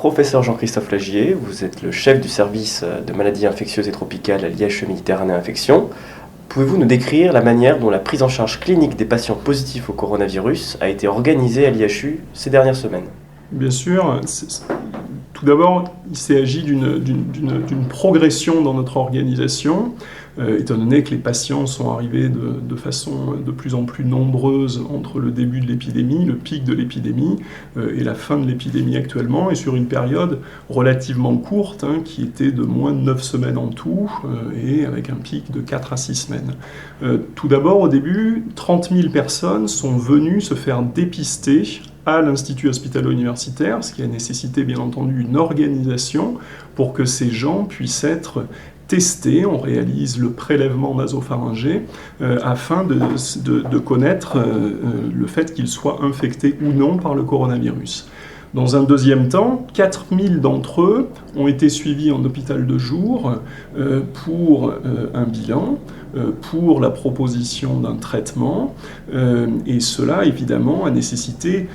Professeur Jean-Christophe Lagier, vous êtes le chef du service de maladies infectieuses et tropicales à l'IHE Méditerranée Infection. Pouvez-vous nous décrire la manière dont la prise en charge clinique des patients positifs au coronavirus a été organisée à l'IHU ces dernières semaines? Bien sûr. Tout d'abord, il s'agit d'une progression dans notre organisation, étant donné que les patients sont arrivés de façon de plus en plus nombreuse entre le début de l'épidémie, le pic de l'épidémie, et la fin de l'épidémie actuellement, et sur une période relativement courte, qui était de moins de 9 semaines en tout, et avec un pic de 4 à 6 semaines. Tout d'abord, au début, 30 000 personnes sont venues se faire dépister à l'Institut hospitalo-universitaire, ce qui a nécessité bien entendu une organisation pour que ces gens puissent être testés. On réalise le prélèvement nasopharyngé afin de connaître le fait qu'ils soient infectés ou non par le coronavirus. Dans un deuxième temps, 4000 d'entre eux ont été suivis en hôpital de jour pour un bilan, pour la proposition d'un traitement, et cela évidemment a nécessité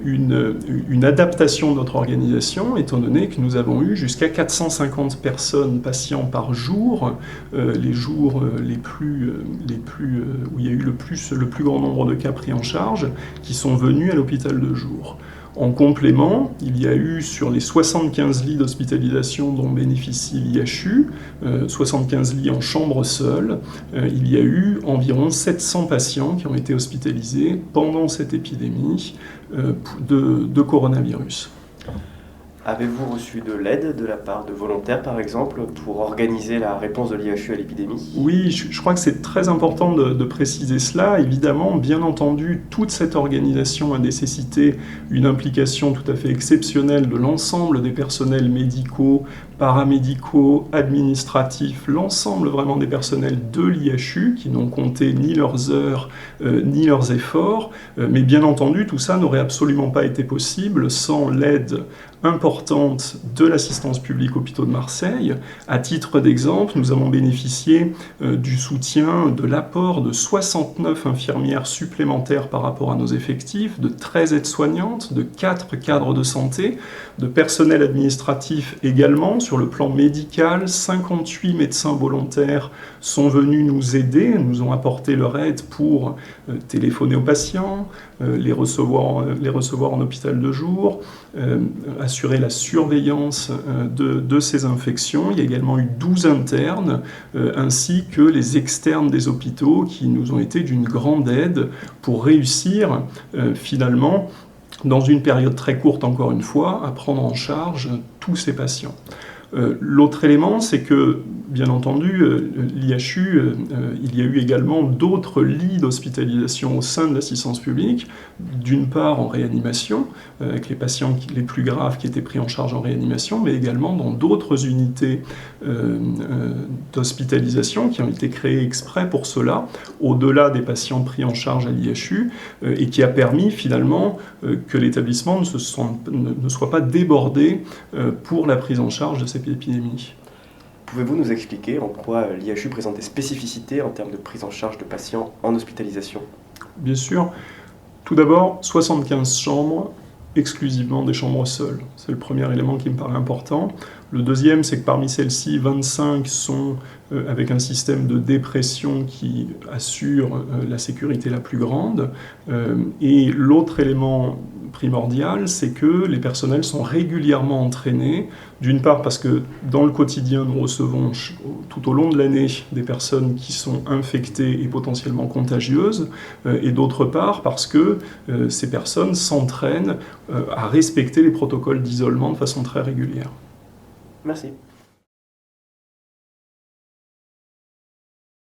une adaptation de notre organisation, étant donné que nous avons eu jusqu'à 450 personnes, patients par jour, les jours où il y a eu le plus grand nombre de cas pris en charge, qui sont venus à l'hôpital de jour. En complément, il y a eu sur les 75 lits d'hospitalisation dont bénéficie l'IHU, 75 lits en chambre seule, il y a eu environ 700 patients qui ont été hospitalisés pendant cette épidémie de coronavirus. Avez-vous reçu de l'aide de la part de volontaires, par exemple, pour organiser la réponse de l'IHU à l'épidémie? Oui, je crois que c'est très important de préciser cela. Évidemment, bien entendu, toute cette organisation a nécessité une implication tout à fait exceptionnelle de l'ensemble des personnels médicaux, paramédicaux, administratifs, l'ensemble vraiment des personnels de l'IHU qui n'ont compté ni leurs heures ni leurs efforts. Mais bien entendu, tout ça n'aurait absolument pas été possible sans l'aide importante de l'assistance publique Hôpitaux de Marseille. À titre d'exemple, nous avons bénéficié du soutien, de l'apport de 69 infirmières supplémentaires par rapport à nos effectifs, de 13 aides-soignantes, de 4 cadres de santé, de personnel administratif également. Sur le plan médical, 58 médecins volontaires sont venus nous aider, nous ont apporté leur aide pour téléphoner aux patients, les recevoir en hôpital de jour, assurer la surveillance de ces infections. Il y a également eu 12 internes, ainsi que les externes des hôpitaux qui nous ont été d'une grande aide pour réussir finalement, dans une période très courte encore une fois, à prendre en charge tous ces patients. L'autre élément, c'est que, bien entendu, l'IHU, il y a eu également d'autres lits d'hospitalisation au sein de l'assistance publique, d'une part en réanimation, avec les patients les plus graves qui étaient pris en charge en réanimation, mais également dans d'autres unités d'hospitalisation qui ont été créées exprès pour cela, au-delà des patients pris en charge à l'IHU, et qui a permis finalement que l'établissement ne soit pas débordé pour la prise en charge de cette épidémie. Pouvez-vous nous expliquer en quoi l'IHU présente des spécificités en termes de prise en charge de patients en hospitalisation? Bien sûr. Tout d'abord, 75 chambres, exclusivement des chambres seules. C'est le premier élément qui me paraît important. Le deuxième, c'est que parmi celles-ci, 25 sont avec un système de dépression qui assure la sécurité la plus grande. Et l'autre élément primordial, c'est que les personnels sont régulièrement entraînés, d'une part parce que dans le quotidien, nous recevons tout au long de l'année des personnes qui sont infectées et potentiellement contagieuses, et d'autre part parce que ces personnes s'entraînent à respecter les protocoles d'isolement de façon très régulière. Merci.